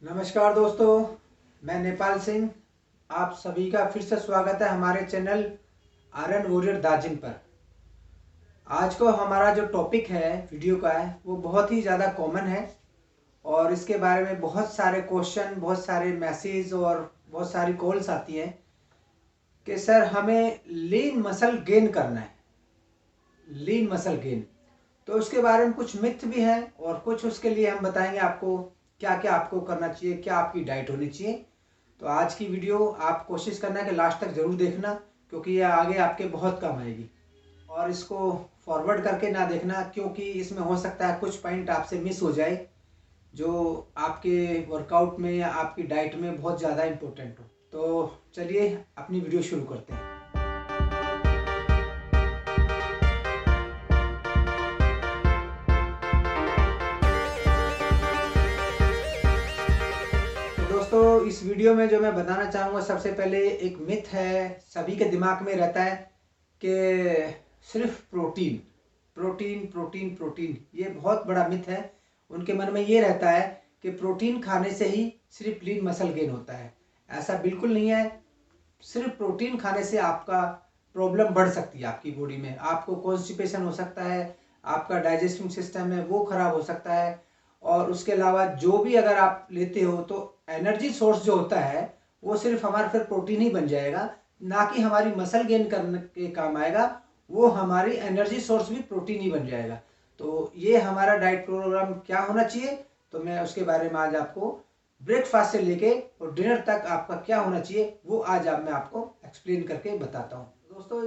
नमस्कार दोस्तों, मैं नेपाल सिंह। आप सभी का फिर से स्वागत है हमारे चैनल आयरन वॉरियर दार्जिलिंग पर। आज को हमारा जो टॉपिक है वीडियो का है वो बहुत ही ज़्यादा कॉमन है और इसके बारे में बहुत सारे क्वेश्चन, बहुत सारे मैसेज और बहुत सारी कॉल्स आती हैं कि सर हमें लीन मसल गेन करना है। लीन मसल गेन, तो उसके बारे में कुछ मिथ भी हैं और कुछ उसके लिए हम बताएंगे आपको क्या क्या आपको करना चाहिए, क्या आपकी डाइट होनी चाहिए। तो आज की वीडियो आप कोशिश करना कि लास्ट तक ज़रूर देखना, क्योंकि ये आगे आपके बहुत काम आएगी। और इसको फॉरवर्ड करके ना देखना, क्योंकि इसमें हो सकता है कुछ पॉइंट आपसे मिस हो जाए जो आपके वर्कआउट में या आपकी डाइट में बहुत ज़्यादा इम्पोर्टेंट हो। तो चलिए अपनी वीडियो शुरू करते हैं। तो दोस्तों, इस वीडियो में जो मैं बताना चाहूँगा, सबसे पहले एक मिथ है सभी के दिमाग में रहता है कि सिर्फ प्रोटीन प्रोटीन प्रोटीन प्रोटीन, ये बहुत बड़ा मिथ है। उनके मन में ये रहता है कि प्रोटीन खाने से ही सिर्फ लीन मसल गेन होता है। ऐसा बिल्कुल नहीं है। सिर्फ प्रोटीन खाने से आपका प्रॉब्लम बढ़ सकती है। आपकी बॉडी में आपको कॉन्स्टिपेशन हो सकता है, आपका डाइजेस्टिंग सिस्टम है वो खराब हो सकता है। और उसके अलावा जो भी अगर आप लेते हो तो एनर्जी सोर्स जो होता है वो सिर्फ हमारा फिर प्रोटीन ही बन जाएगा, ना कि हमारी मसल गेन करने के काम आएगा। वो हमारी एनर्जी सोर्स भी प्रोटीन ही बन जाएगा। तो ये हमारा डाइट प्रोग्राम क्या होना चाहिए, तो मैं उसके बारे में आज आपको ब्रेकफास्ट से लेके और डिनर तक आपका क्या होना चाहिए वो आज मैं आपको एक्सप्लेन करके बताता हूँ। दोस्तों,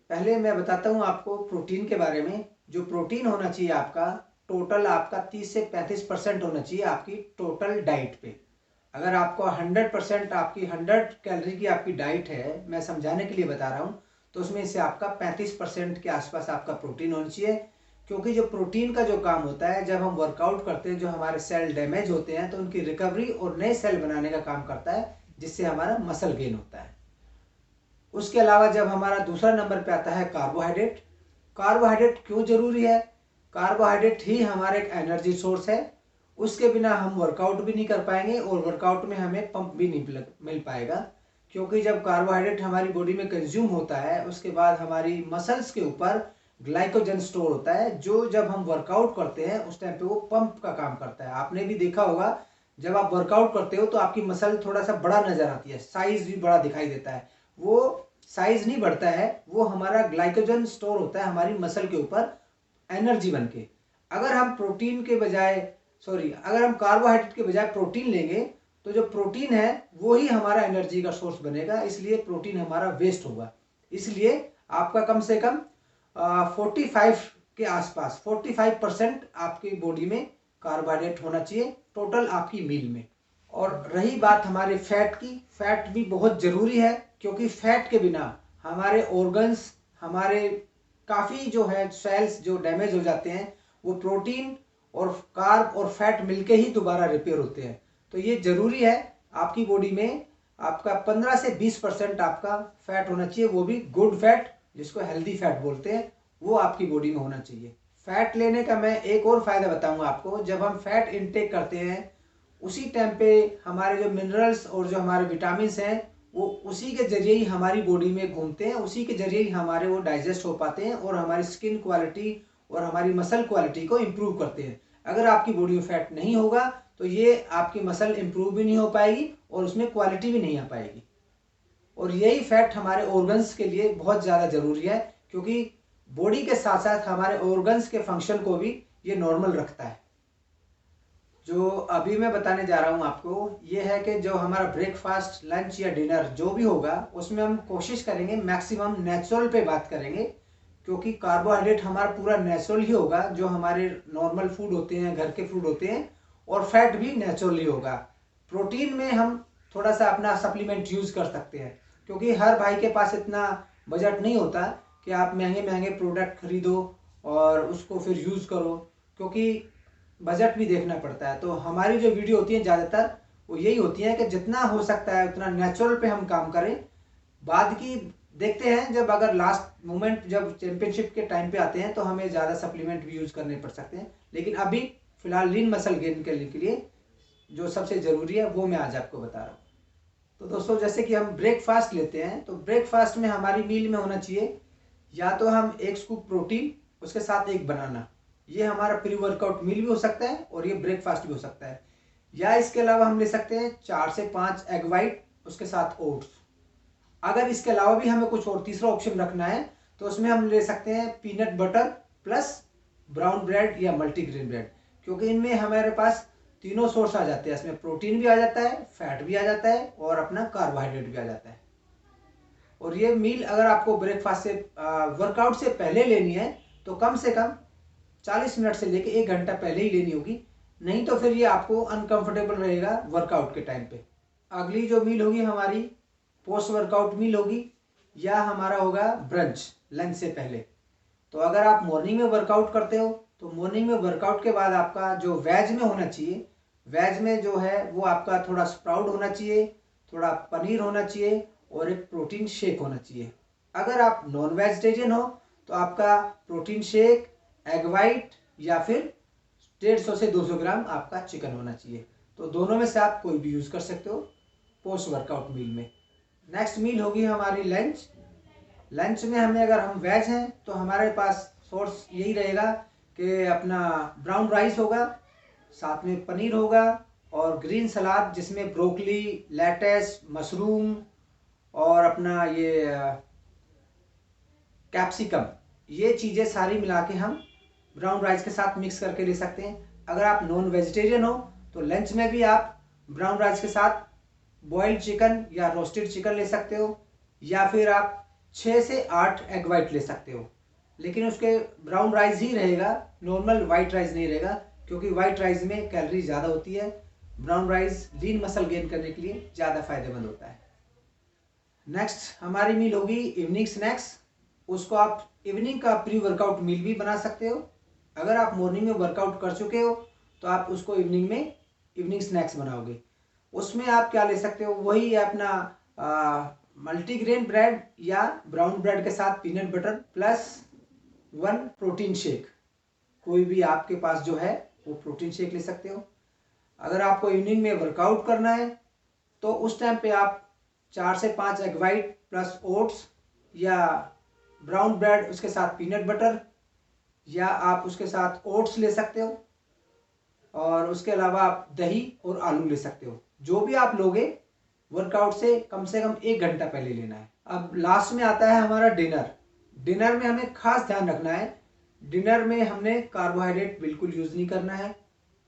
पहले मैं बताता हूँ आपको प्रोटीन के बारे में। जो प्रोटीन होना चाहिए आपका टोटल, आपका 30 से 35% होना चाहिए आपकी टोटल डाइट पे। अगर आपको 100% आपकी 100 कैलोरी की आपकी डाइट है, मैं समझाने के लिए बता रहा हूँ, तो उसमें से आपका 35% के आसपास आपका प्रोटीन होना चाहिए। क्योंकि जो प्रोटीन का जो काम होता है, जब हम वर्कआउट करते हैं जो हमारे सेल डैमेज होते हैं तो उनकी रिकवरी और नए सेल बनाने का काम करता है, जिससे हमारा मसल गेन होता है। उसके अलावा जब हमारा दूसरा नंबर पे आता है कार्बोहाइड्रेट। कार्बोहाइड्रेट क्यों जरूरी है? कार्बोहाइड्रेट ही हमारा एक एनर्जी सोर्स है। उसके बिना हम वर्कआउट भी नहीं कर पाएंगे और वर्कआउट में हमें पंप भी नहीं मिल पाएगा। क्योंकि जब कार्बोहाइड्रेट हमारी बॉडी में कंज्यूम होता है उसके बाद हमारी मसल्स के ऊपर ग्लाइकोजन स्टोर होता है, जो जब हम वर्कआउट करते हैं उस टाइम पे वो पंप का काम करता है। आपने भी देखा होगा, जब आप वर्कआउट करते हो तो आपकी मसल थोड़ा सा बड़ा नजर आती है, साइज भी बड़ा दिखाई देता है। वो साइज नहीं बढ़ता है, वो हमारा ग्लाइकोजन स्टोर होता है हमारी मसल के ऊपर एनर्जी बन के। अगर हम प्रोटीन के बजाय अगर हम कार्बोहाइड्रेट के बजाय प्रोटीन लेंगे तो जो प्रोटीन है वो ही हमारा एनर्जी का सोर्स बनेगा, इसलिए प्रोटीन हमारा वेस्ट होगा। इसलिए आपका कम से कम 45 के आसपास 45% आपकी बॉडी में कार्बोहाइड्रेट होना चाहिए टोटल आपकी मील में। और रही बात हमारे फैट की, फैट भी बहुत ज़रूरी है, क्योंकि फैट के बिना हमारे ऑर्गन्स, हमारे काफ़ी जो है सेल्स जो डैमेज हो जाते हैं वो प्रोटीन और कार्ब और फैट मिलके ही दोबारा रिपेयर होते हैं। तो ये ज़रूरी है। आपकी बॉडी में आपका 15 से 20% आपका फैट होना चाहिए, वो भी गुड फैट जिसको हेल्दी फैट बोलते हैं, वो आपकी बॉडी में होना चाहिए। फैट लेने का मैं एक और फायदा बताऊंगा आपको। जब हम फैट इनटेक करते हैं उसी टाइम पे हमारे जो मिनरल्स और जो हमारे विटामिन हैं वो उसी के जरिए ही हमारी बॉडी में घूमते हैं, उसी के जरिए ही हमारे वो डाइजेस्ट हो पाते हैं और हमारी स्किन क्वालिटी और हमारी मसल क्वालिटी को इम्प्रूव करते हैं। अगर आपकी बॉडी में फैट नहीं होगा तो ये आपकी मसल इम्प्रूव भी नहीं हो पाएगी और उसमें क्वालिटी भी नहीं आ पाएगी। और यही फैट हमारे ऑर्गन्स के लिए बहुत ज़्यादा ज़रूरी है, क्योंकि बॉडी के साथ साथ हमारे ऑर्गन्स के फंक्शन को भी ये नॉर्मल रखता है। जो अभी मैं बताने जा रहा हूँ आपको ये है कि जो हमारा ब्रेकफास्ट, लंच या डिनर जो भी होगा उसमें हम कोशिश करेंगे मैक्सिमम नेचुरल पे बात करेंगे, क्योंकि कार्बोहाइड्रेट हमारा पूरा नेचुरल ही होगा, जो हमारे नॉर्मल फूड होते हैं, घर के फूड होते हैं। और फैट भी नेचुरल ही होगा। प्रोटीन में हम थोड़ा सा अपना सप्लीमेंट यूज़ कर सकते हैं, क्योंकि हर भाई के पास इतना बजट नहीं होता कि आप महंगे महंगे प्रोडक्ट खरीदो और उसको फिर यूज़ करो, क्योंकि बजट भी देखना पड़ता है। तो हमारी जो वीडियो होती है ज़्यादातर वो यही होती है कि जितना हो सकता है उतना नेचुरल पे हम काम करें। बाद की देखते हैं, जब अगर लास्ट मोमेंट जब चैंपियनशिप के टाइम पे आते हैं तो हमें ज़्यादा सप्लीमेंट भी यूज़ करने पड़ सकते हैं, लेकिन अभी फिलहाल लीन मसल गेन के लिए जो सबसे ज़रूरी है वो मैं आज आपको बता रहा हूँ। तो दोस्तों, जैसे कि हम ब्रेकफास्ट लेते हैं, तो ब्रेकफास्ट में हमारी मील में होना चाहिए या तो हम एक स्कूप प्रोटीन, उसके साथ एक बनाना। ये हमारा प्री वर्कआउट मील भी हो सकता है और ये ब्रेकफास्ट भी हो सकता है। या इसके अलावा हम ले सकते हैं 4 से 5 एग वाइट, उसके साथ ओट्स। अगर इसके अलावा भी हमें कुछ और तीसरा ऑप्शन रखना है तो उसमें हम ले सकते हैं peanut butter plus brown bread या मल्टीग्रेन ब्रेड, क्योंकि इनमें हमारे पास तीनों सोर्स आ जाते हैं। इसमें प्रोटीन भी आ जाता है, फैट भी आ जाता है और अपना कार्बोहाइड्रेट भी आ जाता है। और ये मील अगर आपको ब्रेकफास्ट से वर्कआउट से पहले लेनी है तो कम से कम 40 मिनट से लेके 1 घंटा पहले ही लेनी होगी, नहीं तो फिर ये आपको अनकंफर्टेबल रहेगा वर्कआउट के टाइम पे। अगली जो मील होगी हमारी पोस्ट वर्कआउट मील होगी या हमारा होगा ब्रंच, लंच से पहले। तो अगर आप मॉर्निंग में वर्कआउट करते हो तो मॉर्निंग में वर्कआउट के बाद आपका जो वेज में होना चाहिए, वेज में जो है वो आपका थोड़ा स्प्राउट होना चाहिए, थोड़ा पनीर होना चाहिए और एक प्रोटीन शेक होना चाहिए। अगर आप नॉन वेजिटेरियन हो तो आपका प्रोटीन शेक, एग वाइट या फिर 150 से 200 ग्राम आपका चिकन होना चाहिए। तो दोनों में से आप कोई भी यूज़ कर सकते हो पोस्ट वर्कआउट मील में। नेक्स्ट मील होगी हमारी लंच। लंच में हमें, अगर हम वेज हैं तो हमारे पास सोर्स यही रहेगा कि अपना ब्राउन राइस होगा, साथ में पनीर होगा और ग्रीन सलाद जिसमें ब्रोकली, लेटस, मशरूम और अपना ये कैप्सिकम, ये चीज़ें सारी मिला के हम ब्राउन राइस के साथ मिक्स करके ले सकते हैं। अगर आप नॉन वेजिटेरियन हो तो लंच में भी आप ब्राउन राइस के साथ बॉइल्ड चिकन या रोस्टेड चिकन ले सकते हो, या फिर आप 6 से 8 एग वाइट ले सकते हो। लेकिन उसके ब्राउन राइस ही रहेगा, नॉर्मल वाइट राइस नहीं रहेगा, क्योंकि वाइट राइस में कैलोरी ज़्यादा होती है। Brown rice lean muscle gain करने के लिए ज़्यादा फायदेमंद होता है। नेक्स्ट हमारी मील होगी इवनिंग स्नैक्स। उसको आप इवनिंग का प्री वर्कआउट मील भी बना सकते हो। अगर आप मॉर्निंग में वर्कआउट कर चुके हो तो आप उसको इवनिंग में इवनिंग स्नैक्स बनाओगे। उसमें आप क्या ले सकते हो, वही अपना मल्टीग्रेन ब्रेड या ब्राउन ब्रेड के साथ peanut butter plus 1 protein shake. कोई भी आपके पास जो है वो प्रोटीन शेक ले सकते हो। अगर आपको इवनिंग में वर्कआउट करना है तो उस टाइम पे आप 4 से 5 एग वाइट प्लस ओट्स या ब्राउन ब्रेड उसके साथ पीनट बटर, या आप उसके साथ ओट्स ले सकते हो और उसके अलावा आप दही और आलू ले सकते हो। जो भी आप लोगे वर्कआउट से कम 1 घंटा पहले लेना है। अब लास्ट में आता है हमारा डिनर। डिनर में हमें खास ध्यान रखना है, डिनर में हमने कार्बोहाइड्रेट बिल्कुल यूज़ नहीं करना है।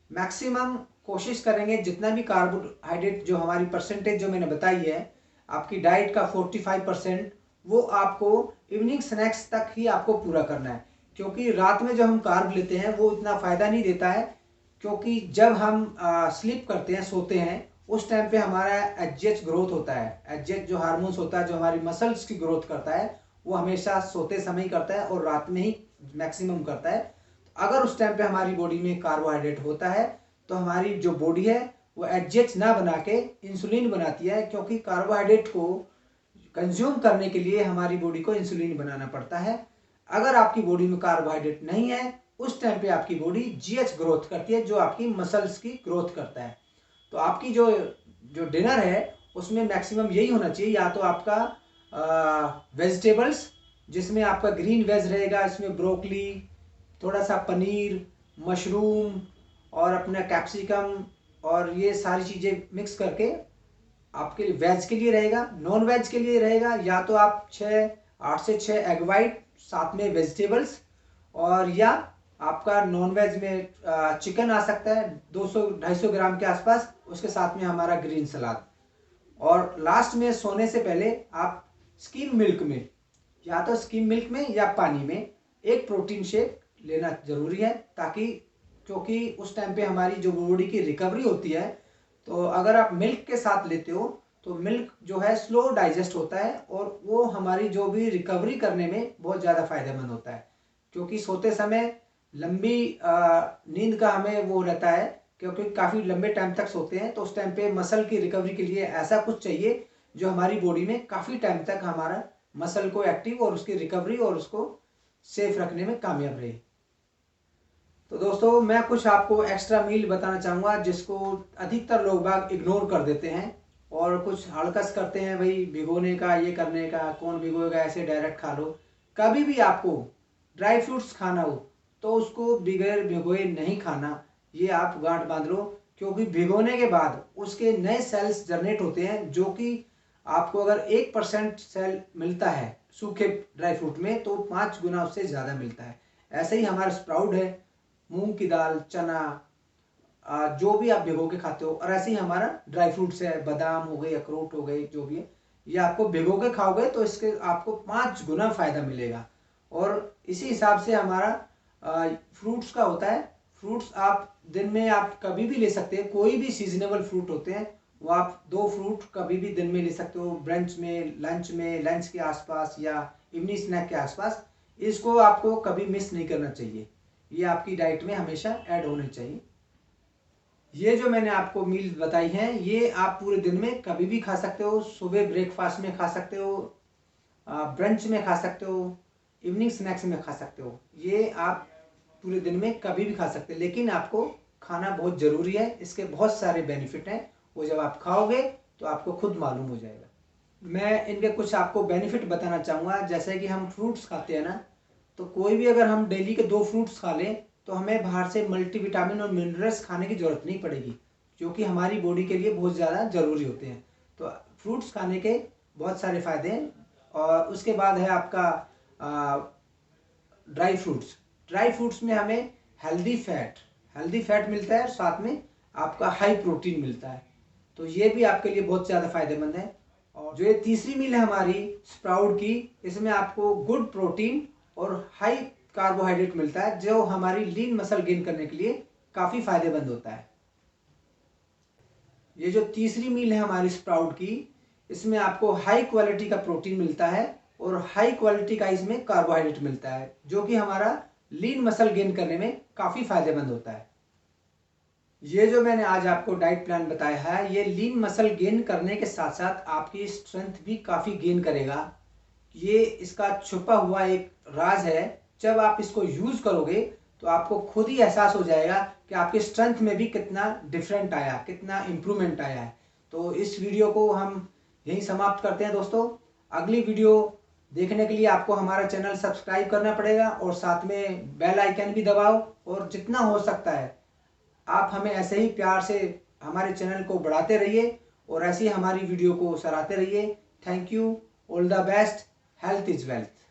मैक्सिमम कोशिश करेंगे जितना भी कार्बोहाइड्रेट, जो हमारी परसेंटेज जो मैंने बताई है आपकी डाइट का 45%, वो आपको इवनिंग स्नैक्स तक ही आपको पूरा करना है। क्योंकि रात में जो हम कार्ब लेते हैं वो इतना फ़ायदा नहीं देता है, क्योंकि जब हम स्लीप करते हैं, सोते हैं, उस टाइम पे हमारा एचजीएच ग्रोथ होता है। एचजीएच जो हार्मोन्स होता है जो हमारी मसल्स की ग्रोथ करता है, वो हमेशा सोते समय ही करता है और रात में ही मैक्सिमम करता है। अगर उस टाइम पे हमारी बॉडी में कार्बोहाइड्रेट होता है तो हमारी जो बॉडी है वो एचजीएच ना बना के इंसुलिन बनाती है, क्योंकि कार्बोहाइड्रेट को कंज्यूम करने के लिए हमारी बॉडी को इंसुलिन बनाना पड़ता है। अगर आपकी बॉडी में कार्बोहाइड्रेट नहीं है उस टाइम पे आपकी बॉडी जीएच ग्रोथ करती है, जो आपकी मसल्स की ग्रोथ करता है। तो आपकी जो जो डिनर है उसमें मैक्सिमम यही होना चाहिए, या तो आपका वेजिटेबल्स जिसमें आपका ग्रीन वेज रहेगा, इसमें ब्रोकली, थोड़ा सा पनीर, मशरूम और अपना कैप्सिकम और ये सारी चीज़ें मिक्स करके आपके वेज के लिए रहेगा। नॉन वेज के लिए रहेगा या तो आप 8 से 6 एग वाइट साथ में वेजिटेबल्स, और या आपका नॉन वेज में चिकन आ सकता है 200-250 ग्राम के आसपास, उसके साथ में हमारा ग्रीन सलाद। और लास्ट में सोने से पहले आप स्किम मिल्क में, या तो स्किम मिल्क में या पानी में एक प्रोटीन शेक लेना जरूरी है, ताकि क्योंकि उस टाइम पे हमारी जो बॉडी की रिकवरी होती है, तो अगर आप मिल्क के साथ लेते हो तो मिल्क जो है स्लो डाइजेस्ट होता है और वो हमारी जो भी रिकवरी करने में बहुत ज़्यादा फायदेमंद होता है। क्योंकि सोते समय लंबी नींद का हमें वो रहता है, क्योंकि काफ़ी लंबे टाइम तक सोते हैं, तो उस टाइम पे मसल की रिकवरी के लिए ऐसा कुछ चाहिए जो हमारी बॉडी में काफ़ी टाइम तक हमारा मसल को एक्टिव और उसकी रिकवरी और उसको सेफ रखने में कामयाब रहे। तो दोस्तों मैं कुछ आपको एक्स्ट्रा मील बताना चाहूँगा जिसको अधिकतर लोग बाग इग्नोर कर देते हैं और कुछ हड़कस करते हैं, भाई भिगोने का, ये करने का, कौन भिगोएगा, ऐसे डायरेक्ट खा लो। कभी भी आपको ड्राई फ्रूट्स खाना हो तो उसको बगैर भिगोए नहीं खाना, ये आप गांठ बांध लो। क्योंकि भिगोने के बाद उसके नए सेल्स जनरेट होते हैं, जो कि आपको अगर 1% सेल मिलता है सूखे ड्राई फ्रूट में तो 5 गुना उससे ज़्यादा मिलता है। ऐसे ही हमारा स्प्राउट है, मूंग की दाल, चना, जो भी आप भिगो के खाते हो, और ऐसे ही हमारा ड्राई फ्रूट्स है, बादाम हो गए, अखरोट हो गए, जो भी है, ये आपको भिगो के खाओगे तो इसके आपको 5 गुना फायदा मिलेगा। और इसी हिसाब से हमारा फ्रूट्स का होता है। फ्रूट्स आप दिन में आप कभी भी ले सकते हैं, कोई भी सीजनेबल फ्रूट होते हैं वो आप 2 फ्रूट कभी भी दिन में ले सकते हो, ब्रंच में, लंच के आसपास या इवनिंग स्नैक के आसपास। इसको आपको कभी मिस नहीं करना चाहिए, ये आपकी डाइट में हमेशा ऐड होने चाहिए। ये जो मैंने आपको मील बताई हैं ये आप पूरे दिन में कभी भी खा सकते हो। सुबह ब्रेकफास्ट में खा सकते हो, ब्रंच में खा सकते हो, इवनिंग स्नैक्स में खा सकते हो। ये आप पूरे दिन में कभी भी खा सकते हैं, लेकिन आपको खाना बहुत ज़रूरी है। इसके बहुत सारे बेनिफिट हैं, वो जब आप खाओगे तो आपको खुद मालूम हो जाएगा। मैं इनके कुछ आपको बेनिफिट बताना चाहूँगा। जैसे कि हम फ्रूट्स खाते हैं ना, तो कोई भी अगर हम डेली के 2 फ्रूट्स खा लें तो हमें बाहर से मल्टीविटामिन और मिनरल्स खाने की ज़रूरत नहीं पड़ेगी, जो कि हमारी बॉडी के लिए बहुत ज़्यादा ज़रूरी होते हैं। तो फ्रूट्स खाने के बहुत सारे फ़ायदे हैं। और उसके बाद है आपका ड्राई फ्रूट्स। ड्राई फ्रूट्स में हमें हेल्दी फैट मिलता है, साथ में आपका हाई प्रोटीन मिलता है, तो ये भी आपके लिए बहुत ज़्यादा फायदेमंद है। और जो ये तीसरी मील है हमारी स्प्राउट की, इसमें आपको गुड प्रोटीन और हाई कार्बोहाइड्रेट मिलता है, जो हमारी लीन मसल गेन करने के लिए काफ़ी फायदेमंद होता है। ये जो तीसरी मील है हमारी स्प्राउट की, इसमें आपको हाई क्वालिटी का प्रोटीन मिलता है और हाई क्वालिटी का इसमें कार्बोहाइड्रेट मिलता है, जो कि हमारा लीन मसल गेन करने में काफ़ी फायदेमंद होता है। ये जो मैंने आज आपको डाइट प्लान बताया है, ये लीन मसल गेन करने के साथ साथ आपकी स्ट्रेंथ भी काफ़ी गेन करेगा। ये इसका छुपा हुआ एक राज है। जब आप इसको यूज़ करोगे तो आपको खुद ही एहसास हो जाएगा कि आपके स्ट्रेंथ में भी कितना डिफरेंट आया, कितना इम्प्रूवमेंट आया है। तो इस वीडियो को हम यहीं समाप्त करते हैं दोस्तों। अगली वीडियो देखने के लिए आपको हमारा चैनल सब्सक्राइब करना पड़ेगा और साथ में बेल आइकन भी दबाओ, और जितना हो सकता है आप हमें ऐसे ही प्यार से हमारे चैनल को बढ़ाते रहिए और ऐसे ही हमारी वीडियो को सराहते रहिए। Thank you, all the best, health is wealth.